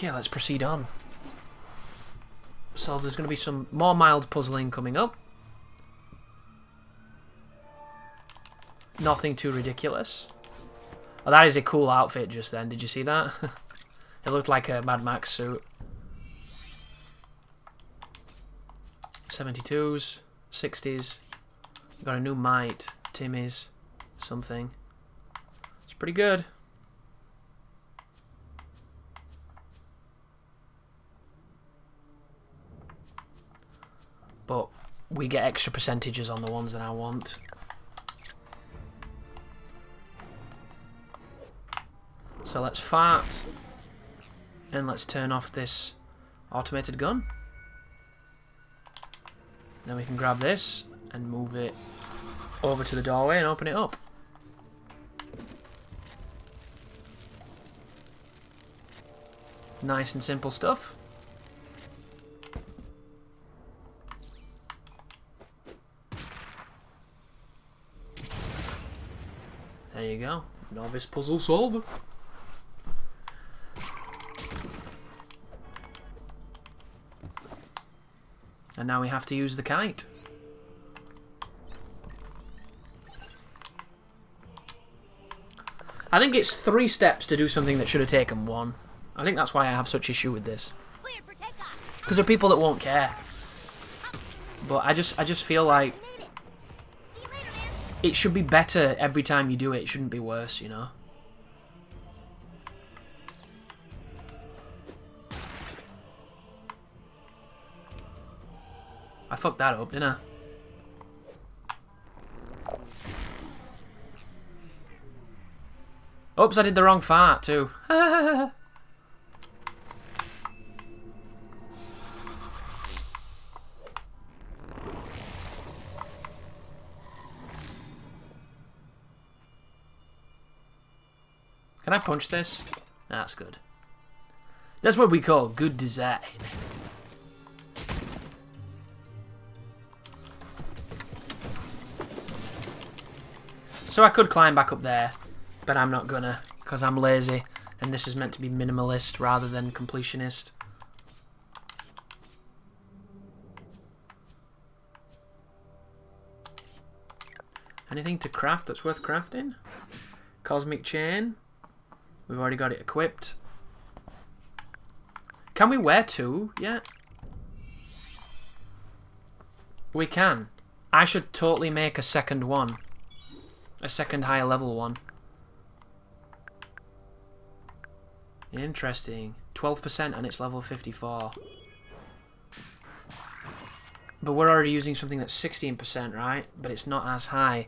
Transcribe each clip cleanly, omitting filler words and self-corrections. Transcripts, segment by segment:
Okay, let's proceed on. So there's going to be some more mild puzzling coming up. Nothing too ridiculous. Oh, that is a cool outfit just then. Did you see that? It looked like a Mad Max suit. 72s, 60s. Got a new mite, Timmy's, something. It's pretty good. But we get extra percentages on the ones that I want. So let's fart. And let's turn off this automated gun. Then we can grab this and move it over to the doorway and open it up. Nice and simple stuff. There you go. Novice puzzle solver. And now we have to use the kite. I think it's 3 steps to do something that should have taken 1. I think that's why I have such issue with this. Because there are people that won't care. But I just feel like it should be better every time you do it. It shouldn't be worse, you know? I fucked that up, didn't I? Oops, I did the wrong fart too. Can I punch this? That's good. That's what we call good design. So I could climb back up there, but I'm not gonna, because I'm lazy, and this is meant to be minimalist rather than completionist. Anything to craft that's worth crafting? Cosmic chain. We've already got it equipped. Can we wear 2 yet? We can. I should totally make a second one. A second higher level one. Interesting. 12% and it's level 54. But we're already using something that's 16%, right? But it's not as high.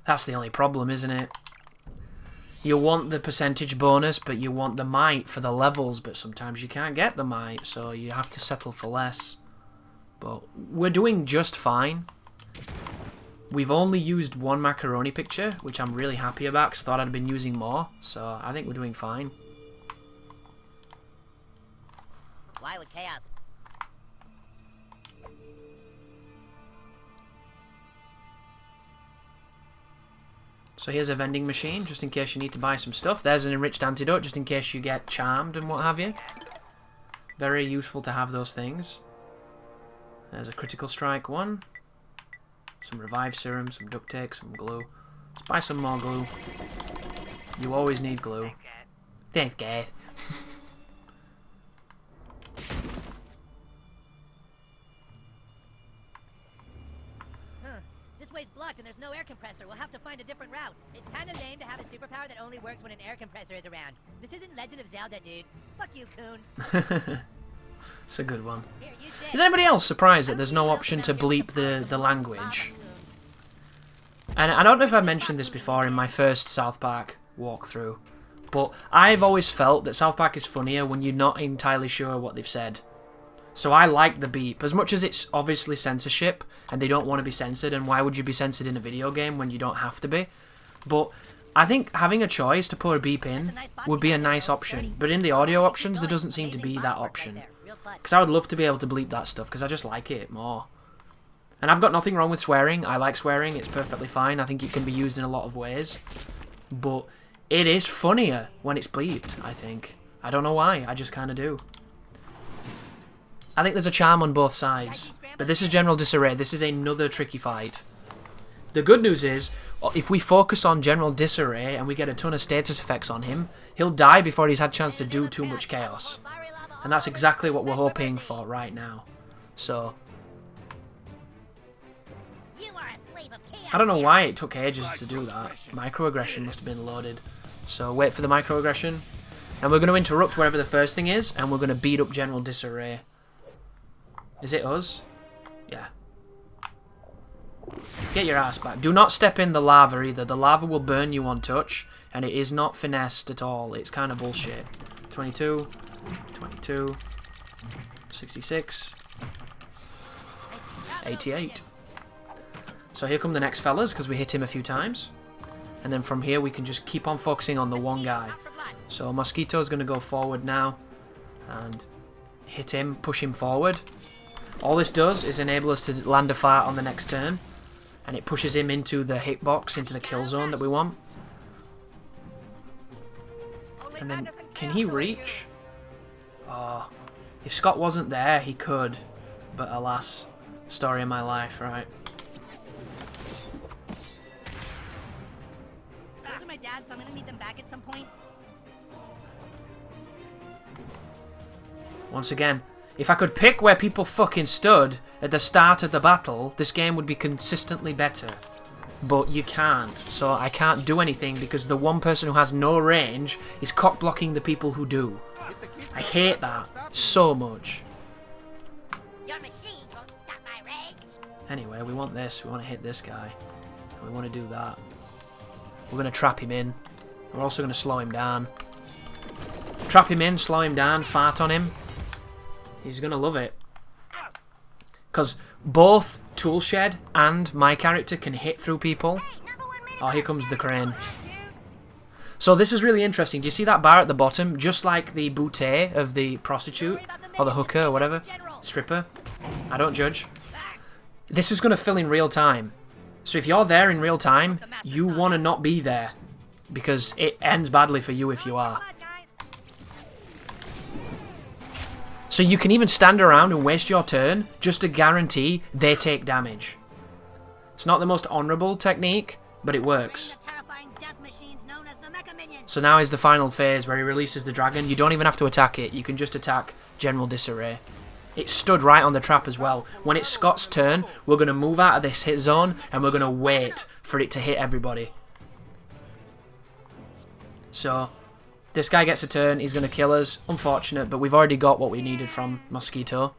That's the only problem, isn't it? You want the percentage bonus, but you want the might for the levels, but sometimes you can't get the might, so you have to settle for less. But we're doing just fine. We've only used 1 macaroni picture, which I'm really happy about because I thought I'd been using more. So I think we're doing fine. Why with chaos? So here's a vending machine, just in case you need to buy some stuff. There's an enriched antidote, just in case you get charmed and what have you. Very useful to have those things. There's a critical strike 1. Some revive serum, some duct tape, some glue. Let's buy some more glue. You always need glue. Thanks, guys. This way's blocked and there's no air compressor. We'll have to find a different route. It's kinda lame to have a superpower that only works when an air compressor is around. This isn't Legend of Zelda, dude. Fuck you, Coon. It's a good one. Here, Is anybody else surprised that there's no option to bleep the language? And I don't know if I mentioned this before in my first South Park walkthrough, but I've always felt that South Park is funnier when you're not entirely sure what they've said. So I like the beep. As much as it's obviously censorship, and they don't want to be censored, and why would you be censored in a video game when you don't have to be? But I think having a choice to put a beep in would be a nice option. But in the audio options, there doesn't seem to be that option. Because I would love to be able to bleep that stuff, because I just like it more. And I've got nothing wrong with swearing. I like swearing. It's perfectly fine. I think it can be used in a lot of ways. but it is funnier when it's bleeped, I think. I don't know why, I just kind of do. I think there's a charm on both sides, but this is General Disarray. This is another tricky fight. The good news is, if we focus on General Disarray and we get a ton of status effects on him, he'll die before he's had a chance to do too much chaos. And that's exactly what we're hoping for right now. So, I don't know why it took ages to do that. Microaggression must have been loaded. So wait for the microaggression. And we're going to interrupt wherever the first thing is, and we're going to beat up General Disarray. Is it us? Yeah. Get your ass back. Do not step in the lava either. The lava will burn you on touch, and it is not finessed at all. It's kind of bullshit. 22, 22, 66, 88. So here come the next fellas, because we hit him a few times. And then from here we can just keep on focusing on the one guy. So Mosquito's going to go forward now and hit him, push him forward. All this does is enable us to land a fart on the next turn, and it pushes him into the hitbox, into the kill zone that we want. And then, can he reach? Oh, if Scott wasn't there, he could, but alas, story of my life, right? Those are my dad's, so I'm gonna need them back at some point. Once again, if I could pick where people fucking stood at the start of the battle, this game would be consistently better. But you can't, so I can't do anything because the one person who has no range is cock-blocking the people who do. I hate that so much. Anyway, we want this. We want to hit this guy. We want to do that. We're going to trap him in. We're also going to slow him down. Trap him in, slow him down, fart on him. He's going to love it. Because both Toolshed and my character can hit through people. Oh, here comes the crane. So this is really interesting. Do you see that bar at the bottom? Just like the bootay of the prostitute, or the hooker, or whatever. Stripper. I don't judge. This is going to fill in real time. So if you're there in real time, you want to not be there. Because it ends badly for you if you are. So you can even stand around and waste your turn just to guarantee they take damage. It's not the most honourable technique, but it works. So now is the final phase where he releases the dragon. You don't even have to attack it. You can just attack General Disarray. It stood right on the trap as well. When it's Scott's turn, we're going to move out of this hit zone and we're going to wait for it to hit everybody. So this guy gets a turn. He's going to kill us. Unfortunate, but we've already got what we needed from Mosquito.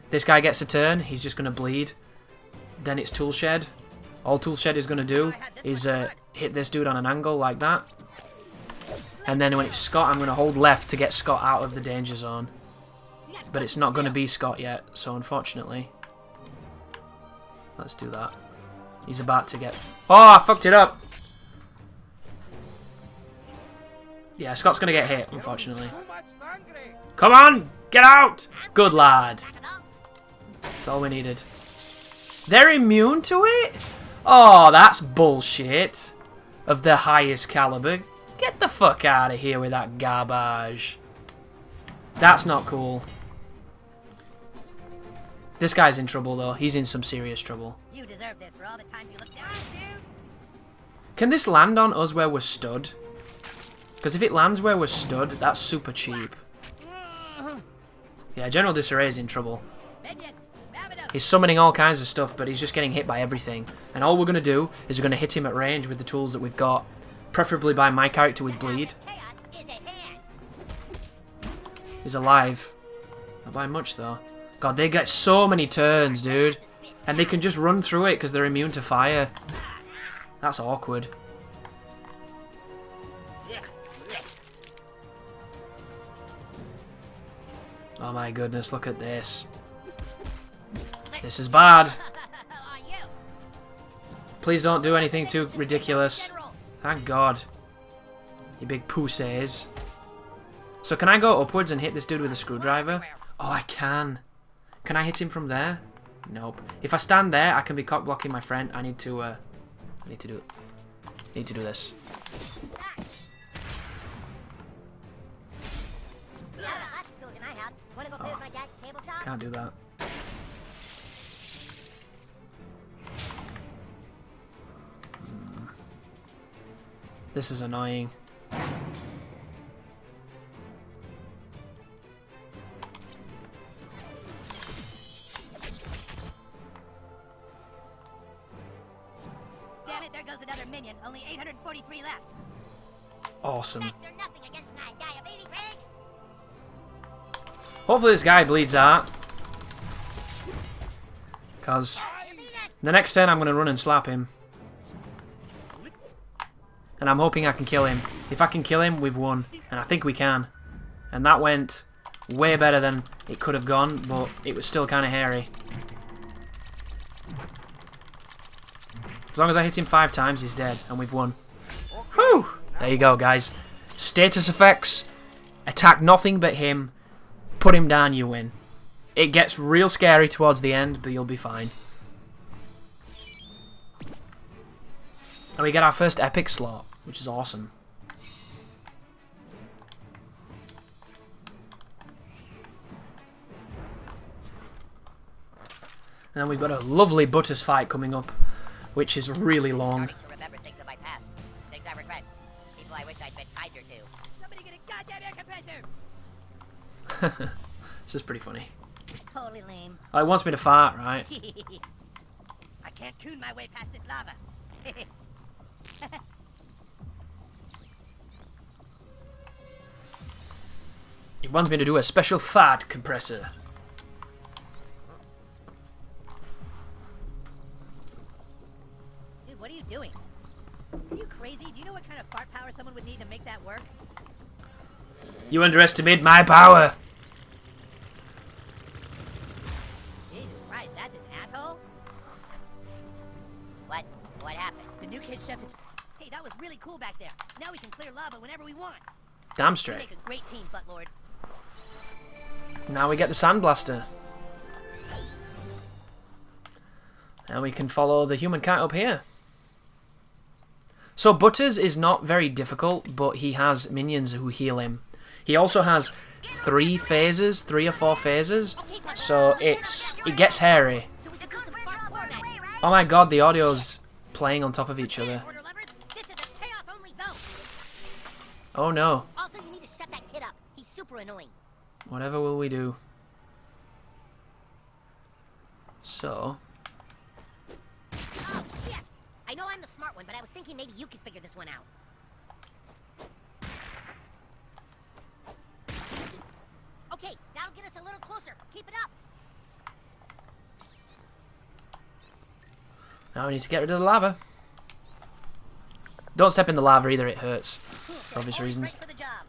This guy gets a turn. He's just going to bleed. Then it's Toolshed. All Toolshed is going to do is hit this dude on an angle like that. And then when it's Scott, I'm going to hold left to get Scott out of the danger zone. But it's not going to be Scott yet, so unfortunately. Let's do that. He's about to get... Oh, I fucked it up! Yeah, Scott's going to get hit, unfortunately. Come on! Get out! Good lad. That's all we needed. They're immune to it? Oh, that's bullshit. Of the highest caliber. Get the fuck out of here with that garbage. That's not cool. This guy's in trouble, though. He's in some serious trouble. You deserve this for all the times you looked down, dude. Can this land on us where we're stood? Because if it lands where we're stood, that's super cheap. Yeah, General Disarray is in trouble. He's summoning all kinds of stuff, but he's just getting hit by everything. And all we're going to do is we're going to hit him at range with the tools that we've got. Preferably by my character with bleed. He's alive. Not by much, though. God, they get so many turns, dude. And they can just run through it because they're immune to fire. That's awkward. Oh my goodness, look at this. This is bad. Please don't do anything too ridiculous. Thank God. You big pussies. So can I go upwards and hit this dude with a screwdriver? Oh, I can. Can I hit him from there? Nope. If I stand there, I can be cock blocking my friend. I need to do it. Need to do this. Oh. Can't do that. This is annoying. Damn it, there goes another minion. Only 843 left. Awesome. Nothing against my diabetes eggs. Hopefully this guy bleeds out. Because the next turn I'm going to run and slap him. And I'm hoping I can kill him. If I can kill him, we've won. And I think we can. And that went way better than it could have gone, but it was still kind of hairy. As long as I hit him 5 times, he's dead. And we've won. Whew! There you go, guys. Status effects. Attack nothing but him. Put him down, you win. It gets real scary towards the end, but you'll be fine. And we get our first epic slot, which is awesome. And we've got a lovely Butters fight coming up, which is really long. Remember things of my past. Things I regret. People I wish I'd been kinder to. Somebody get a goddamn air compressor! This is pretty funny. Totally lame. Oh, it wants me to fart, right? I can't coon my way past this lava. It wants me to do a special fart compressor. Dude, what are you doing? Are you crazy? Do you know what kind of fart power someone would need to make that work? You underestimate my power. Jesus Christ, that's an asshole. What happened? The new kid chef. Hey, that was really cool back there. Now we can clear lava whenever we want. Damn We straight. make a great team, Buttlord. Now we get the sandblaster. And we can follow the human kite up here. So Butters is not very difficult, but he has minions who heal him. He also has 3 phases, 3 or 4 phases, so it gets hairy. So we can do some fart torment. Oh my god, the audio's playing on top of each other. Order levers. This is a chaos-only zone. Oh no. Also, you need to shut that kid up. He's super annoying. Whatever will we do? So, Oh, shit! I know I'm the smart one, but I was thinking maybe you could figure this one out. Okay, that'll get us a little closer. Keep it up. now we need to get rid of the lava. Don't step in the lava either, it hurts. For obvious Always reasons. ready for the job.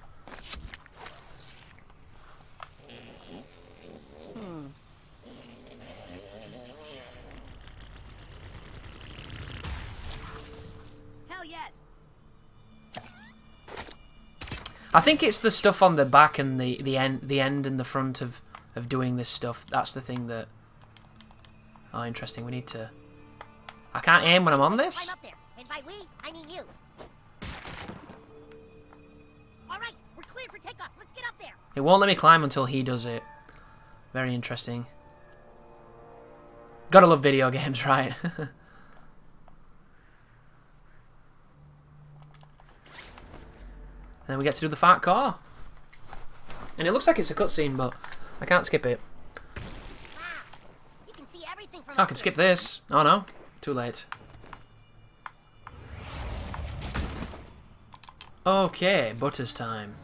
Hell yes. I think it's the stuff on the back and the end and the front of doing this stuff. That's the thing that... Oh, interesting. We need to... I can't aim when I'm on this? Climb up there. And by we, I mean you. All right, we're clear for takeoff. Let's get up there. It won't let me climb until he does it. Very interesting. Gotta love video games, right? Then we get to do the fart car. And it looks like it's a cutscene, but I can't skip it. Wow. You can see everything from I up can here. skip this. Oh no, too late. Okay, Butters time.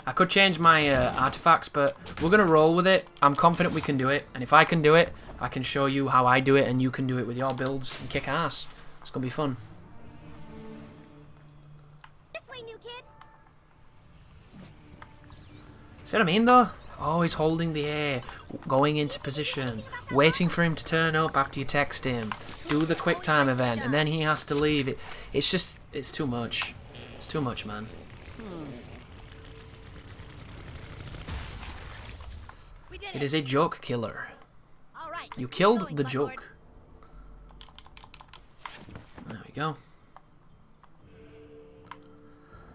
I could change my artifacts, but we're going to roll with it. I'm confident we can do it. And if I can do it, I can show you how I do it, and you can do it with your builds and kick ass. It's going to be fun. This way, new kid. See what I mean, though? Always holding the air, going into position, waiting for him to turn up after you text him, do the quick time event, and then he has to leave. It's just, it's too much. It's too much, man. We did It is a joke killer. All right. You let's keep killed going, the Buttlord. joke. There we go.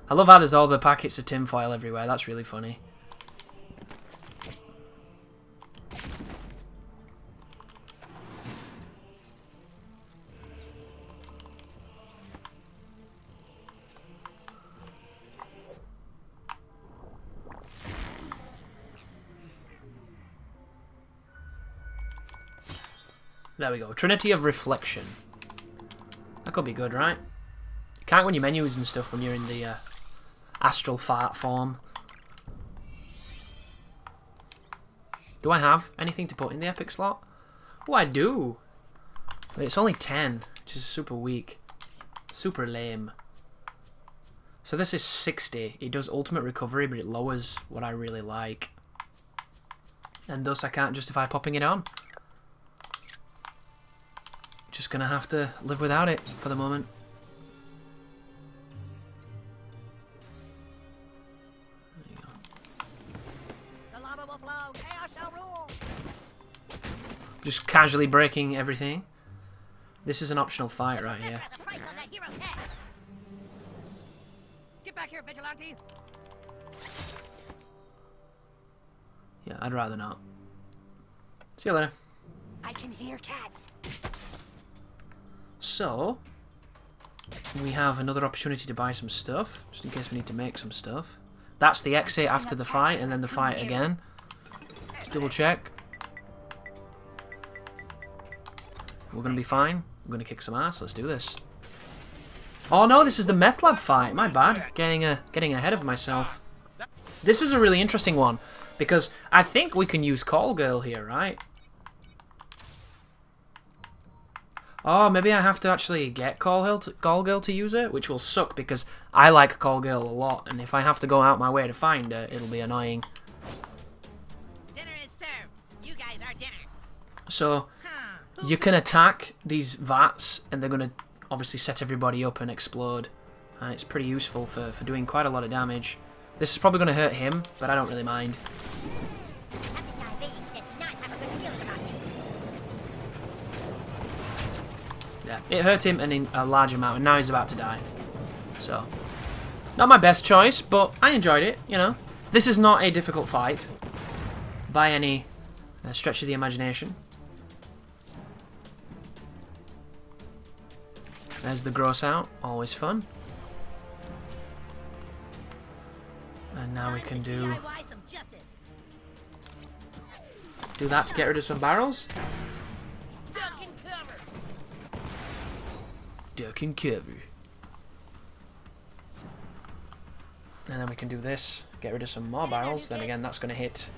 I love how there's all the packets of tinfoil everywhere. That's really funny. There we go. Trinity of Reflection. That could be good, right? You can't go on your menus and stuff when you're in the astral fart form. Do I have anything to put in the epic slot? Oh, I do. But it's only 10, which is super weak. Super lame. So this is 60. It does ultimate recovery, but it lowers what I really like. And thus I can't justify popping it on. Just gonna have to live without it for the moment. There you go. The lava will flow. Chaos shall rule. Just casually breaking everything. This is an optional fight right here. There's a price on that hero's head. Get back here, vigilante. Yeah, I'd rather not. See you later. I can hear cats. So, we have another opportunity to buy some stuff, just in case we need to make some stuff. That's the exit after the fight, and then the fight again. Let's double check. We're going to be fine. We're going to kick some ass. Let's do this. Oh no, this is the Meth Lab fight. My bad. Getting ahead of myself. This is a really interesting one, because I think we can use Call Girl here, right? Oh, maybe I have to actually get Call Girl to use it, which will suck because I like Call Girl a lot, and if I have to go out my way to find her, it'll be annoying. Dinner is served. You guys are dinner. So, you can attack these vats, and they're going to obviously set everybody up and explode, and it's pretty useful for doing quite a lot of damage. This is probably going to hurt him, but I don't really mind. Yeah, it hurt him in a large amount, and now he's about to die. So, not my best choice, but I enjoyed it, you know. This is not a difficult fight, by any stretch of the imagination. There's the gross out, always fun. And now we can do that to get rid of some barrels. Duck and cover. And then we can do this, get rid of some more barrels. Then again, that's going to hit.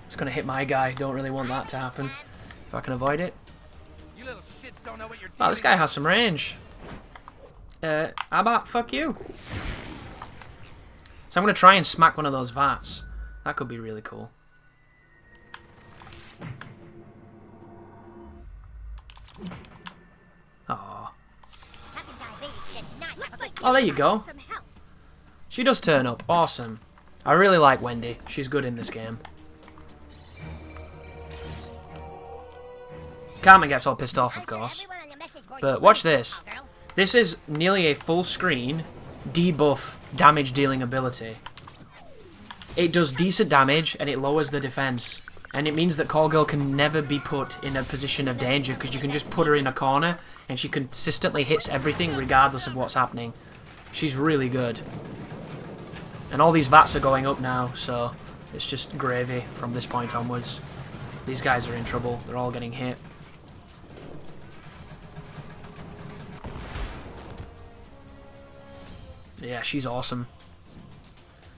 It's going to hit my guy. Don't really want that to happen. If I can avoid it. Oh, this guy has some range. How about fuck you? So I'm going to try and smack one of those vats. That could be really cool. Oh. Oh, there you go. She does turn up. Awesome. I really like Wendy. She's good in this game. Carmen gets all pissed off, of course. But watch this. This is nearly a full screen debuff damage dealing ability. It does decent damage and it lowers the defense. And it means that Call Girl can never be put in a position of danger because you can just put her in a corner and she consistently hits everything regardless of what's happening. She's really good. And all these vats are going up now, so it's just gravy from this point onwards. These guys are in trouble. They're all getting hit. Yeah, she's awesome.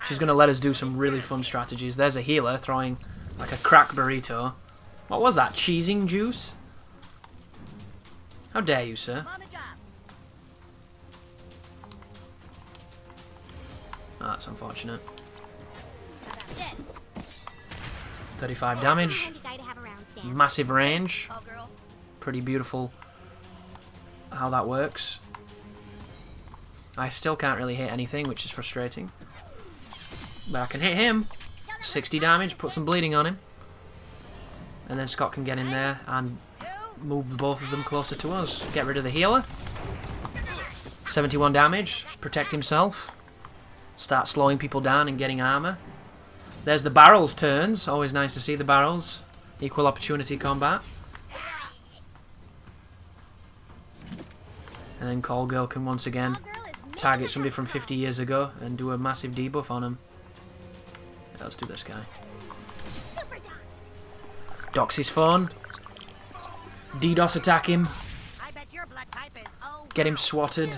She's going to let us do some really fun strategies. There's a healer throwing like a crack burrito. What was that? Cheesing juice? How dare you, sir? Oh, that's unfortunate. 35 damage. Massive range. Pretty beautiful how that works. I still can't really hit anything, which is frustrating. But I can hit him. 60 damage, put some bleeding on him. And then Scott can get in there and move both of them closer to us. Get rid of the healer. 71 damage. Protect himself. Start slowing people down and getting armor. There's the barrels turns. Always nice to see the barrels. Equal opportunity combat. And then Call Girl can once again target somebody from 50 years ago and do a massive debuff on him. Yeah, let's do this guy. Dox his phone. DDoS attack him. Get him swatted.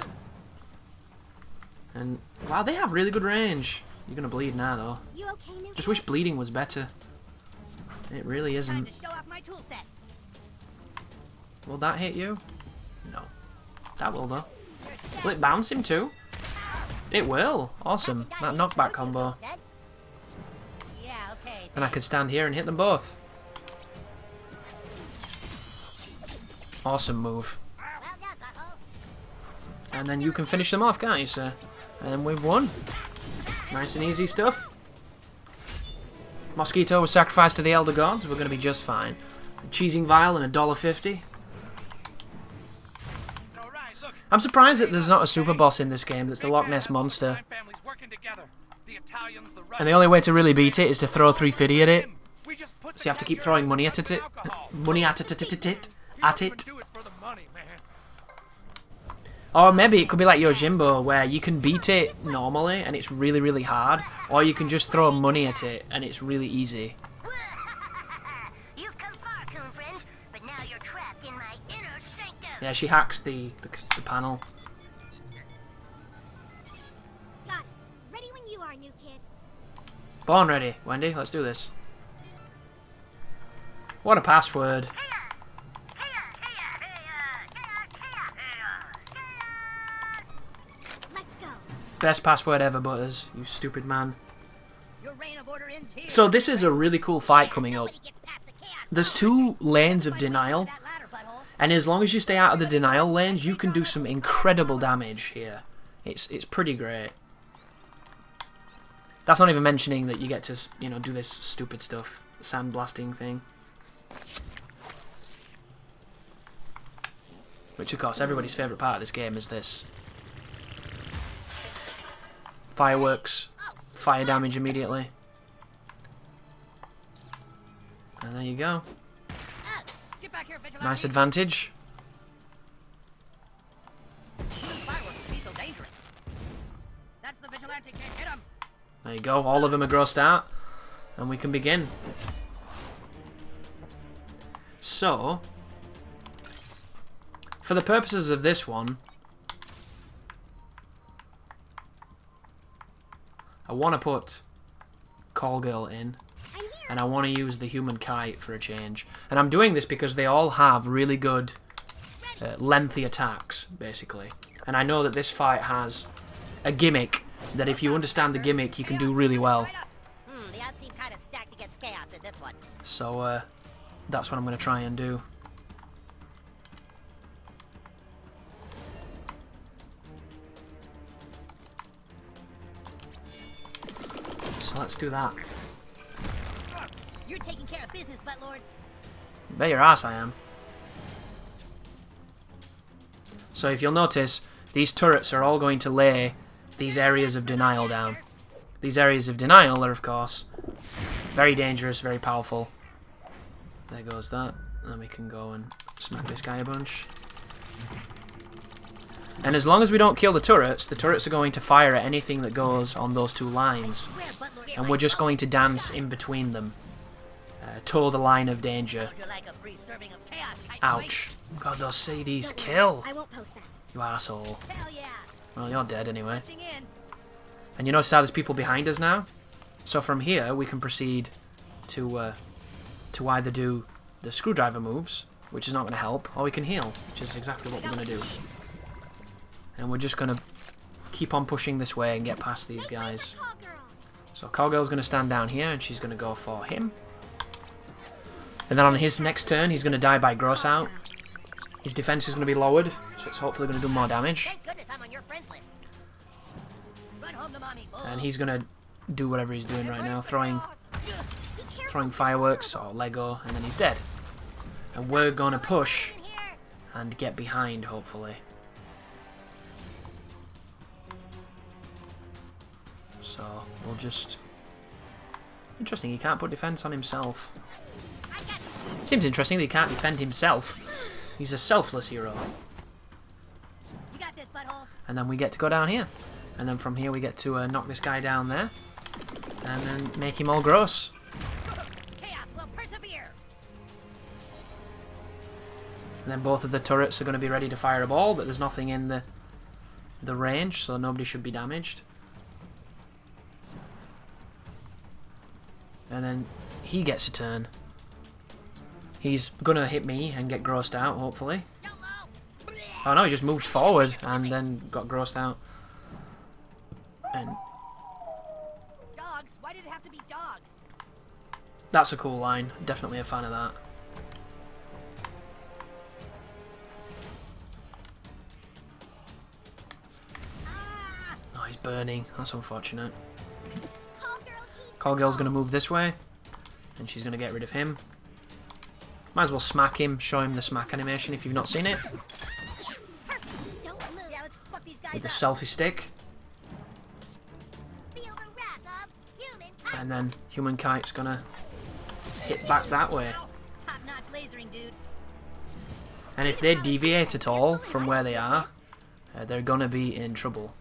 And wow, they have really good range. You're gonna bleed now though. Just wish bleeding was better. It really isn't. Will that hit you? No. That will though. Will it bounce him too? It will. Awesome. That knockback combo. And I can stand here and hit them both. Awesome move. And then you can finish them off, can't you, sir? And we've won. Nice and easy stuff. Mosquito was sacrificed to the Elder Gods. We're going to be just fine. A cheesing vial and $1.50. I'm surprised that there's not a super boss in this game that's the Loch Ness Monster. And the only way to really beat it is to throw 350 at it. So you have to keep throwing money at it. Or maybe it could be like Yojimbo, where you can beat it normally and it's really, really hard. Or you can just throw money at it and it's really easy. Yeah, she hacks the panel. Ready when you are, new kid. Born ready, Wendy. Let's do this. What a password. Let's go. Best password ever, Butters. You stupid man. So this is a really cool fight coming up. There's 2 lanes of denial. And as long as you stay out of the denial lanes, you can do some incredible damage here. It's pretty great. That's not even mentioning that you get to, you know, do this stupid stuff, sandblasting thing. Which, of course, everybody's favourite part of this game is this. Fireworks, fire damage immediately. And there you go. Nice advantage. There you go, all of them are grossed out. And we can begin. So, for the purposes of this one, I want to put Call Girl in. And I want to use the human Kite for a change. And I'm doing this because they all have really good, lengthy attacks, basically. And I know that this fight has a gimmick that if you understand the gimmick, you can do really well. So, that's what I'm going to try and do. So let's do that. You're taking care of business, Buttlord. Bet your ass I am. So if you'll notice, these turrets are all going to lay these areas of denial down. These areas of denial are, of course, very dangerous, very powerful. There goes that. Then we can go and smack this guy a bunch. And as long as we don't kill the turrets are going to fire at anything that goes on those 2 lines. And we're just going to dance in between them. Toe the line of danger. Ouch. God, those CDs kill. I won't post that. You asshole. Well, you're dead anyway. And you notice how there's people behind us now? So from here, we can proceed to either do the screwdriver moves, which is not going to help, or we can heal, which is exactly what we're going to do. And we're just going to keep on pushing this way and get past these guys. So Call Girl's going to stand down here, and she's going to go for him. And then on his next turn, he's going to die by gross out. His defense is going to be lowered, so it's hopefully going to do more damage. And he's going to do whatever he's doing right now, throwing fireworks or Lego, and then he's dead. And we're going to push and get behind, hopefully. So we'll just... Interesting, he can't put defense on himself. Seems interesting that he can't defend himself. He's a selfless hero. You got this, butthole. And then we get to go down here. And then from here we get to knock this guy down there. And then make him all gross. Chaos will persevere. And then both of the turrets are going to be ready to fire a ball, but there's nothing in the range, so nobody should be damaged. And then he gets a turn. He's going to hit me and get grossed out, hopefully. Oh no, he just moved forward and then got grossed out. And Dogs? Why did it have to be dogs? that's a cool line. Definitely a fan of that. Oh, he's burning. That's unfortunate. Call Girl's going to move this way. And she's going to get rid of him. Might as well smack him. Show him the smack animation if you've not seen it. Don't move. Yeah, let's fuck these guys With the up. selfie stick. Feel the wrath of human. And then Human Kite's going to hit back that way. Top-notch lasering, dude. And if they deviate at all from where they are, they're going to be in trouble.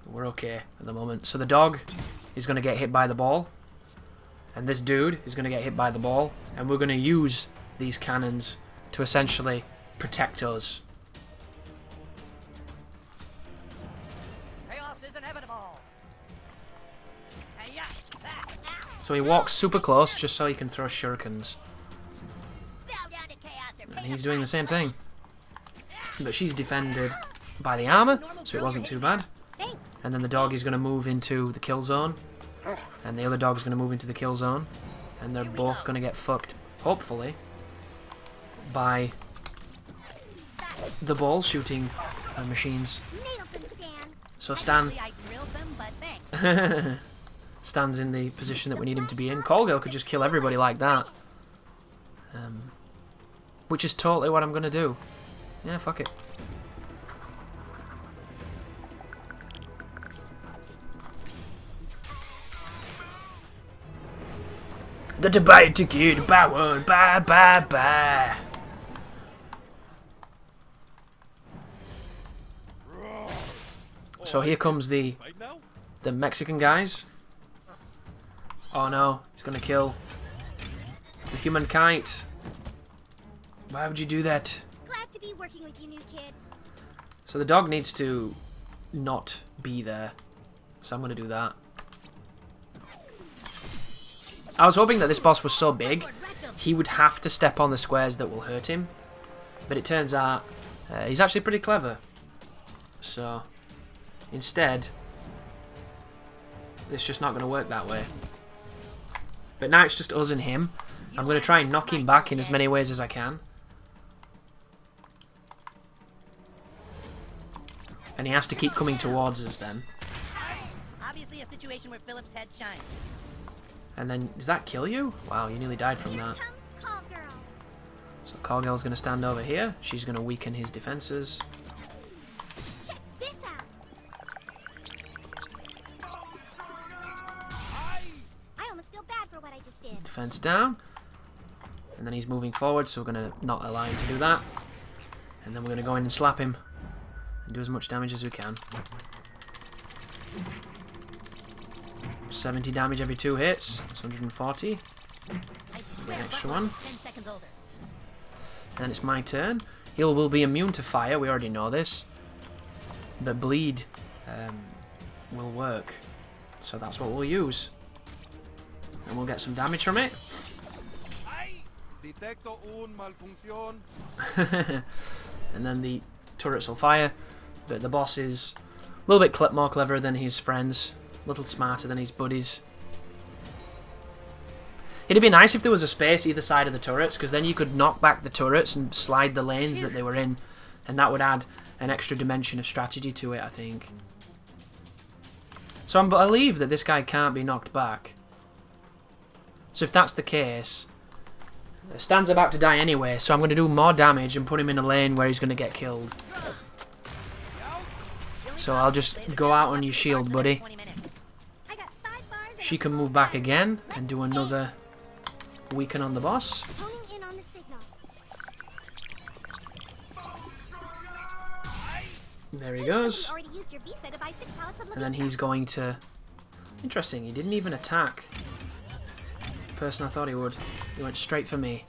We're okay at the moment. So the dog is going to get hit by the ball. And this dude is going to get hit by the ball. And we're going to use these cannons to essentially protect us. Chaos is inevitable. Hey, yeah. So he walks super close just so he can throw shurikens. Bow down to chaos or And he's doing the same thing. But she's defended by the armor, so it wasn't too bad. And then the dog is going to move into the kill zone. And the other dog is going to move into the kill zone. And they're both going to get fucked, hopefully, by the ball shooting machines. So Stan I grilled them, but thanks. Stan's in the position that we need him to be in. Call Girl could just kill everybody like that. Which is totally what I'm going to do. Yeah, fuck it. Got to buy a ticket, buy one, buy. So here comes the Mexican guys. Oh no, he's gonna kill the Human Kite. Why would you do that? Glad to be working with you, new kid. So the dog needs to not be there. So I'm gonna do that. I was hoping that this boss was so big, he would have to step on the squares that will hurt him. But it turns out he's actually pretty clever. So instead, it's just not going to work that way. But now it's just us and him. I'm going to try and knock him back in as many ways as I can. And he has to keep coming towards us then. Obviously a situation where Philip's head shines. And then, does that kill you? Wow, you nearly died from Here that. comes Call Girl. So Call Girl's going to stand over here. She's going to weaken his defenses. Check this out. I almost feel bad for what I just did. Defense down. And then he's moving forward, so we're going to not allow him to do that. And then we're going to go in and slap him. And do as much damage as we can. 70 damage every 2 hits. That's 140. I swear, An extra Butler one. is 10 seconds older. And then it's my turn. He will be immune to fire. We already know this. But bleed will work. So that's what we'll use. And we'll get some damage from it. And then the turrets will fire. But the boss is a little bit more clever than his friends. A little smarter than his buddies. It'd be nice if there was a space either side of the turrets, because then you could knock back the turrets and slide the lanes that they were in, and that would add an extra dimension of strategy to it, I think. So I believe that this guy can't be knocked back. So if that's the case, Stan's about to die anyway, so I'm going to do more damage and put him in a lane where he's going to get killed. So I'll just go out on your shield, buddy. I got 5 bars and She can move back again and do another weaken on the boss. honing in on the signal. There he You goes. already used your visa to buy 6 pallets of And then Lamisa. he's going to... Interesting, he didn't even attack the person I thought he would. He went straight for me.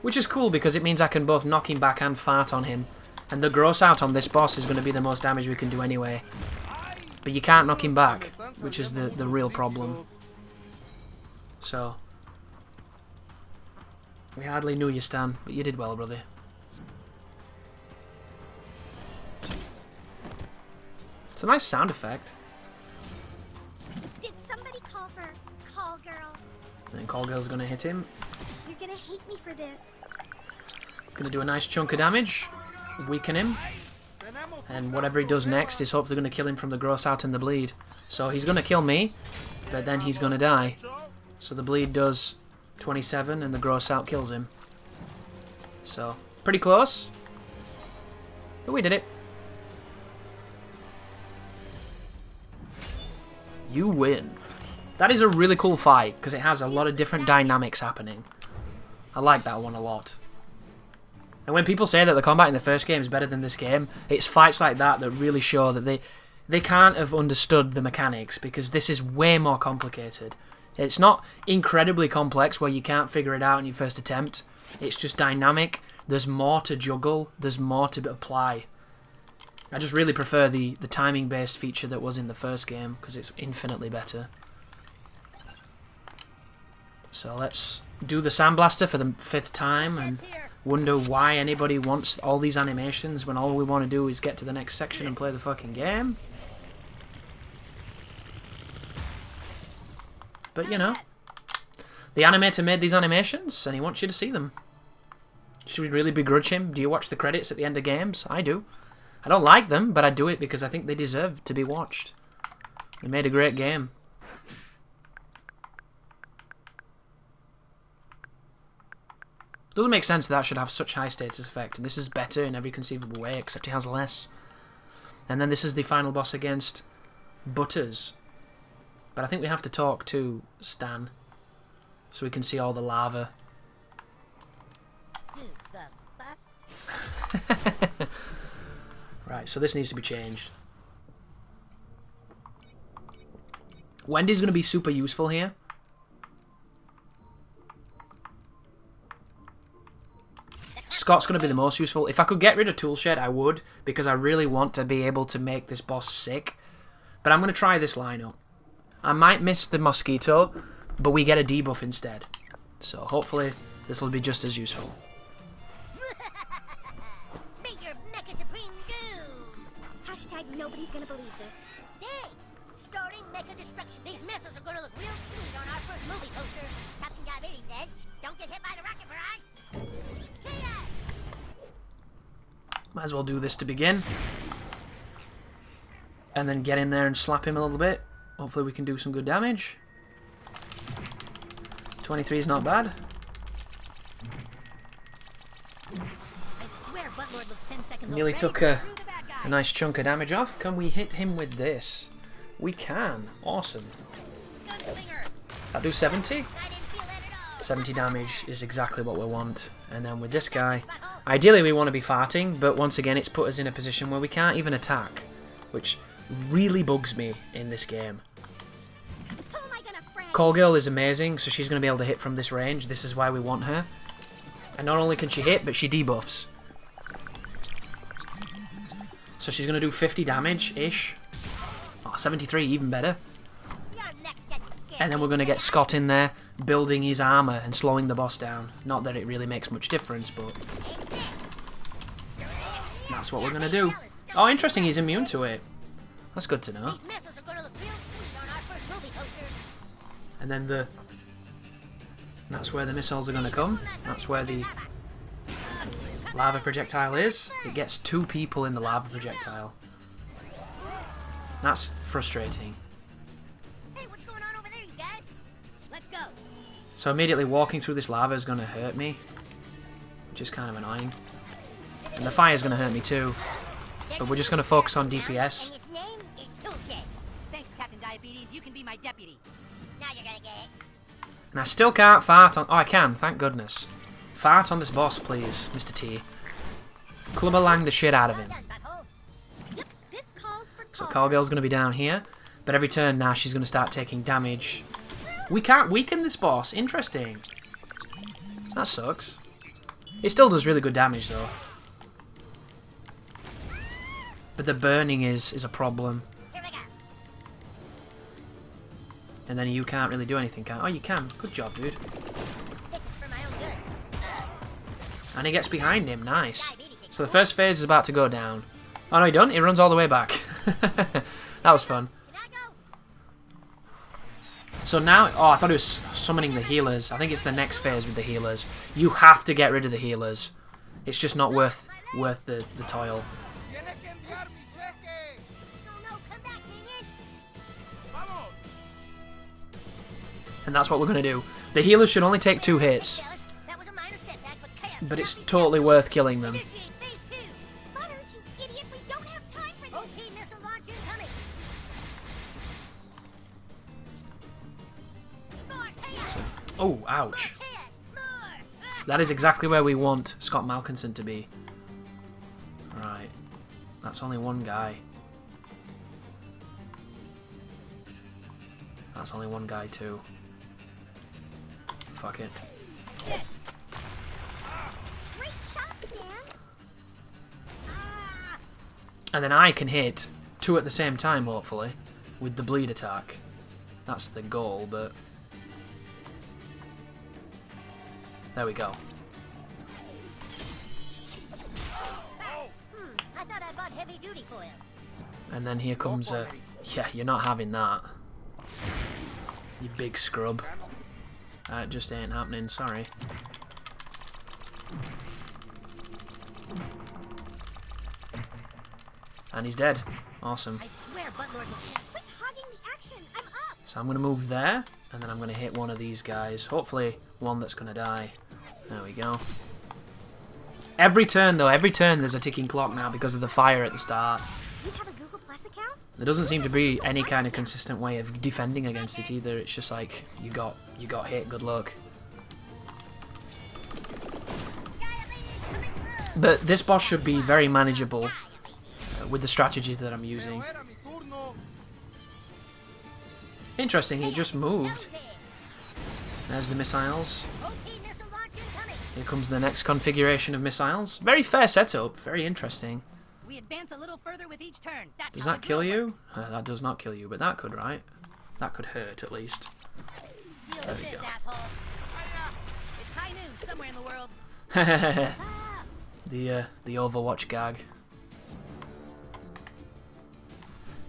Which is cool because it means I can both knock him back and fart on him. And the gross out on this boss is going to be the most damage we can do anyway. But you can't knock him back, which is the real problem. So... We hardly knew you, Stan, but you did well, brother. It's a nice sound effect. Did somebody call for Call Girl? And then Call Girl's going to hit him. You're gonna hate me for this. Going to do a nice chunk of damage. Weaken him. And whatever he does next is hopefully going to kill him from the gross out and the bleed. So he's going to kill me, but then he's going to die. So the bleed does 27 and the gross out kills him. So, pretty close. But we did it. You win. That is a really cool fight, because it has a lot of different dynamics happening. I like that one a lot. And when people say that the combat in the first game is better than this game, it's fights like that that really show that they can't have understood the mechanics, because this is way more complicated. It's not incredibly complex where you can't figure it out in your first attempt. It's just dynamic. There's more to juggle. There's more to apply. I just really prefer the timing-based feature that was in the first game, because it's infinitely better. So let's do the Sandblaster for the 5th time and wonder why anybody wants all these animations when all we want to do is get to the next section and play the fucking game. But you know, the animator made these animations and he wants you to see them. Should we really begrudge him? Do you watch the credits at the end of games? I do. I don't like them, but I do it because I think they deserve to be watched. They made a great game. Doesn't make sense that should have such high status effect, and this is better in every conceivable way, except it has less. And then this is the final boss against Butters. But I think we have to talk to Stan, so we can see all the lava. Right, so this needs to be changed. Wendy's going to be super useful here. Scott's going to be the most useful. If I could get rid of Toolshed, I would, because I really want to be able to make this boss sick. But I'm going to try this lineup. I might miss the Mosquito, but we get a debuff instead. So hopefully this will be just as useful. May your Mecha Supreme do! Hashtag nobody's gonna believe this. Thanks! Starting Mecha Destruction. These missiles are gonna look real sweet on our first movie poster. Captain Diabetes says, don't get hit by the rocket barrage! Chaos! Might as well do this to begin. And then get in there and slap him a little bit. Hopefully we can do some good damage. 23 is not bad. I swear Buttlord looks 10 seconds Nearly old. took Ready a to screw the bad guy. nice chunk of damage off. Can we hit him with this? We can. Awesome. Gunslinger. I'll do 70. I didn't feel that at all. 70 damage is exactly what we want. And then with this guy, ideally we want to be farting, but once again it's put us in a position where we can't even attack, which really bugs me in this game. Who am I gonna friend? Call Girl is amazing, so she's going to be able to hit from this range. This is why we want her. And not only can she hit, but she debuffs. So she's going to do 50 damage-ish. Oh, 73, even better. Your next gets scared. And then we're going to get Scott in there, building his armour and slowing the boss down. Not that it really makes much difference, but that's what we're going to do. Oh, interesting, he's immune to it. That's good to know. These missiles are gonna look real sweet on our first movie poster. And then that's where the missiles are going to come. That's where the lava projectile is. It gets 2 people in the lava projectile. That's frustrating. Hey, what's going on over there, you guys? Let's go. So immediately walking through this lava is going to hurt me, which is kind of annoying. And the fire is going to hurt me too. but we're just going to focus on DPS. And its name is Tuesday. Thanks, Captain Diabetes. You can be my deputy. Now you're gonna get it. And I still can't fart on... Oh, I can, thank goodness. Fart on this boss, please, Mr. T. Clubber-lang the shit out of him. Well done, butthole. Yep, this calls for So call. Callgirl's going to be down here, but every turn now she's going to start taking damage. We can't weaken this boss. Interesting. That sucks. It still does really good damage, though. But the burning is a problem. Here we go. And then you can't really do anything, can? Oh, you can. Good job, dude. This is for my own good. And he gets behind him. Nice. So the first phase is about to go down. Oh, no, he doesn't. He runs all the way back. That was fun. Can I go? So now... Oh, I thought it was summoning the healers. I think it's the next phase with the healers. You have to get rid of the healers. It's just not worth the toil. No, come back, minions. And that's what we're going to do. The healers should only take 2 hits, Jealous? That was a minor setback, but chaos but it's cannot be totally worth killing them. Initiate phase 2. Butters, you idiot, we don't have time for this. OP missile launch incoming. More chaos. So, oh, ouch. Chaos. More. That is exactly where we want Scott Malkinson to be. Right. That's only one guy. That's only one guy too. Fuck it. Great shot, Stan. And then I can hit 2 at the same time, hopefully, with the bleed attack. That's the goal, but... There we go. I thought I bought heavy duty foil. And then here comes a... Yeah, you're not having that. You big scrub. It just ain't happening, sorry. And he's dead. Awesome. I swear, Buttlord will... Quit hogging the action. I'm up. So I'm going to move there, and then I'm going to hit one of these guys. Hopefully one that's going to die. There we go. Every turn, though, every turn there's a ticking clock now because of the fire at the start. You have a Google Plus account? There doesn't seem to be any kind of consistent way of defending against it either. It's just like, you got hit, good luck. But this boss should be very manageable with the strategies that I'm using. Interesting, it just moved. There's the missiles. OP missile launch incoming. Here comes the next configuration of missiles. Very fair setup, very interesting. We advance a little further with each turn. That's Does how that the kill drill you? works. That does not kill you, but that could, right? That could hurt, at least. Deal There with we this, go. asshole. It's high noon somewhere in the world. the Overwatch gag.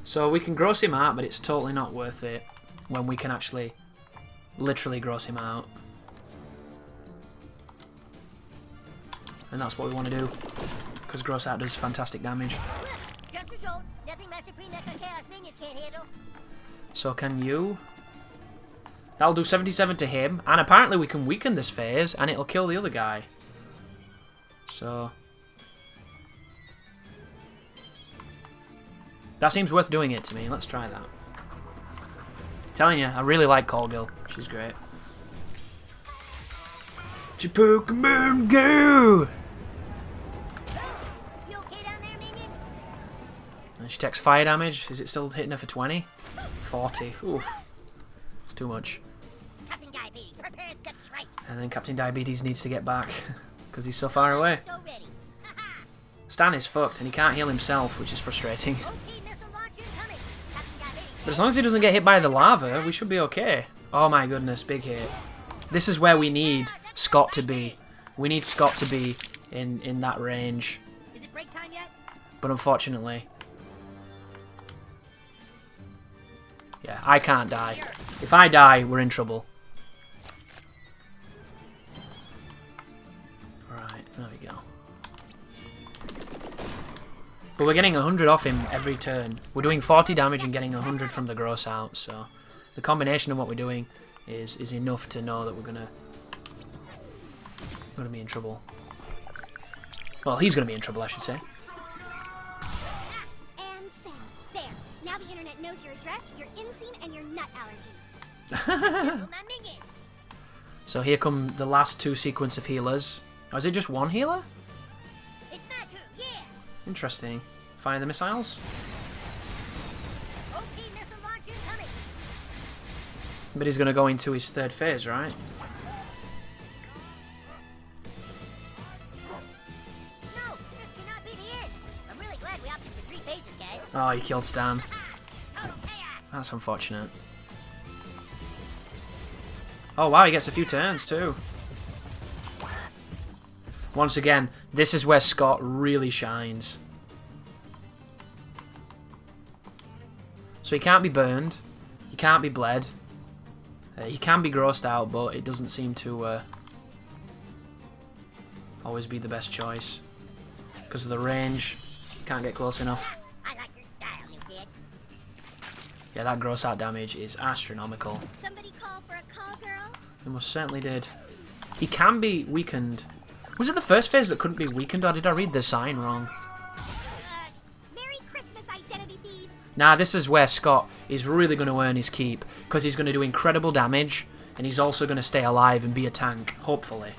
So we can gross him out, but it's totally not worth it when we can actually literally gross him out. And that's what we want to do, because gross out does fantastic damage. Just a jolt. Nothing my Supreme Echo Chaos minions can't handle. So can you? That'll do 77 to him, and apparently we can weaken this phase, and it'll kill the other guy. So... that seems worth doing it to me. Let's try that. Telling you, I really like Callgirl. She's great. Pokemon Go! You okay down there, minions? And she takes fire damage. Is it still hitting her for 20? 40. Oof. It's too much. Captain Diabetes, prepare the strike. And then Captain Diabetes needs to get back, because he's so far away. So ready. Haha. Stan is fucked, and he can't heal himself, which is frustrating. OP missile launch incoming. Captain Diabetes. But as long as he doesn't get hit by the lava, we should be okay. Oh my goodness, big hit. This is where we need Scott to be. We need Scott to be in that range. Is it break time yet? But unfortunately... yeah, I can't die. If I die, we're in trouble. Right, there we go. But we're getting 100 off him every turn. We're doing 40 damage and getting 100 from the gross out, so... the combination of what we're doing is enough to know that we're gonna be in trouble. Well, he's gonna be in trouble, I should say. that knows your address, your inseam, and your nut allergy. My minions. So here come the last two sequence of healers. Oh, is it just one healer? It's my turn, yeah. Interesting. Fire the missiles. OP missile launcher coming. But he's going to go into his third phase, right? No, this cannot be the end. I'm really glad we opted for 3 phases, guys. Oh, he killed Stan. Total chaos. That's unfortunate. Oh wow, he gets a few turns too. Once again, this is where Scott really shines. So he can't be burned, he can't be bled, he can be grossed out, but it doesn't seem to always be the best choice. Because of the range, can't get close enough. I like your style, new kid. Yeah, that gross out damage is astronomical. Somebody call for a call girl? He most certainly did. He can be weakened. Was it the first phase that couldn't be weakened, or did I read the sign wrong? Merry Christmas, identity thieves! Nah, this is where Scott is really going to earn his keep, because he's going to do incredible damage, and he's also going to stay alive and be a tank, hopefully.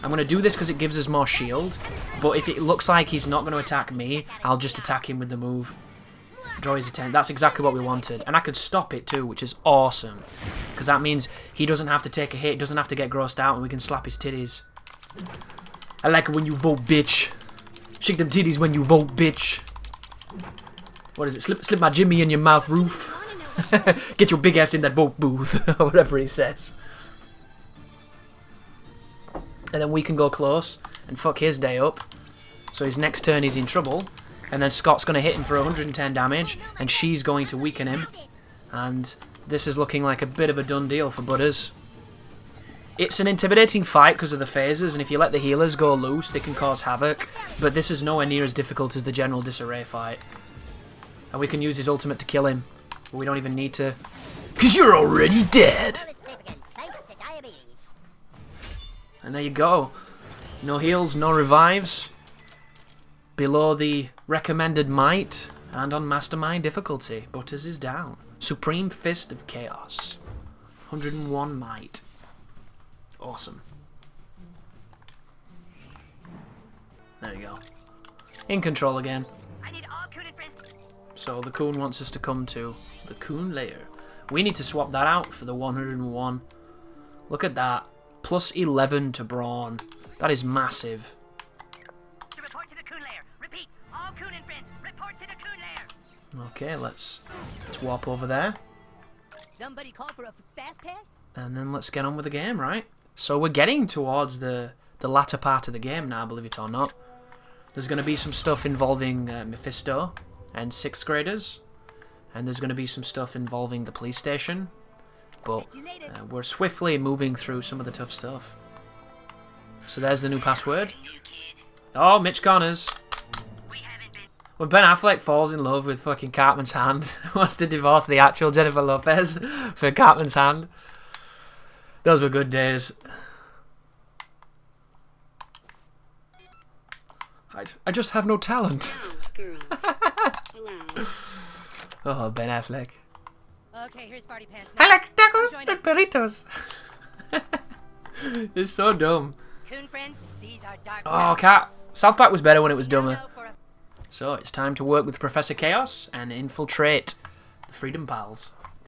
I'm going to do this because it gives us more shield, but if it looks like he's not going to attack me, I'll just attack him with the move. Draw his attention. That's exactly what we wanted. And I could stop it too, which is awesome. Because that means he doesn't have to take a hit, doesn't have to get grossed out, and we can slap his titties. I like it when you vote, bitch. Shake them titties when you vote, bitch. What is it? Slip my Jimmy in your mouth, roof. Get your big ass in that vote booth. Or whatever he says. And then we can go close and fuck his day up. So his next turn he's in trouble. And then Scott's going to hit him for 110 damage, and she's going to weaken him. And this is looking like a bit of a done deal for Butters. It's an intimidating fight because of the phases, and if you let the healers go loose, they can cause havoc. But this is nowhere near as difficult as the general Disarray fight. And we can use his ultimate to kill him. But we don't even need to. Because you're already dead! Well, it's safe again, thanks to diabetes. And there you go. No heals, no revives. Below the recommended might, and on Mastermind difficulty. Butters is down. Supreme Fist of Chaos. 101 might. Awesome. There you go. In control again. I need all Coon and friends. So the Coon wants us to come to the Coon lair. We need to swap that out for the 101. Look at that. Plus 11 to Brawn. That is massive. To report to the Coon lair. Repeat, all Coon and friends, report to the Coon lair. Okay, let's warp over there. Somebody call for a fast pass? And then let's get on with the game, right? So we're getting towards the latter part of the game now, believe it or not. There's going to be some stuff involving Mephisto and 6th graders. And there's going to be some stuff involving the police station. But we're swiftly moving through some of the tough stuff. So there's the new password. Oh, Mitch Connors. When Ben Affleck falls in love with fucking Cartman's hand, wants to divorce the actual Jennifer Lopez for Cartman's hand. Those were good days. I just have no talent. Oh, Ben Affleck. Okay, here's party pants. I like tacos Join and us. burritos. It's so dumb. Coon friends, these are dark. Oh, cat. South Park was better when it was dumber. Now for a So it's time to work with Professor Chaos and infiltrate the Freedom Pals.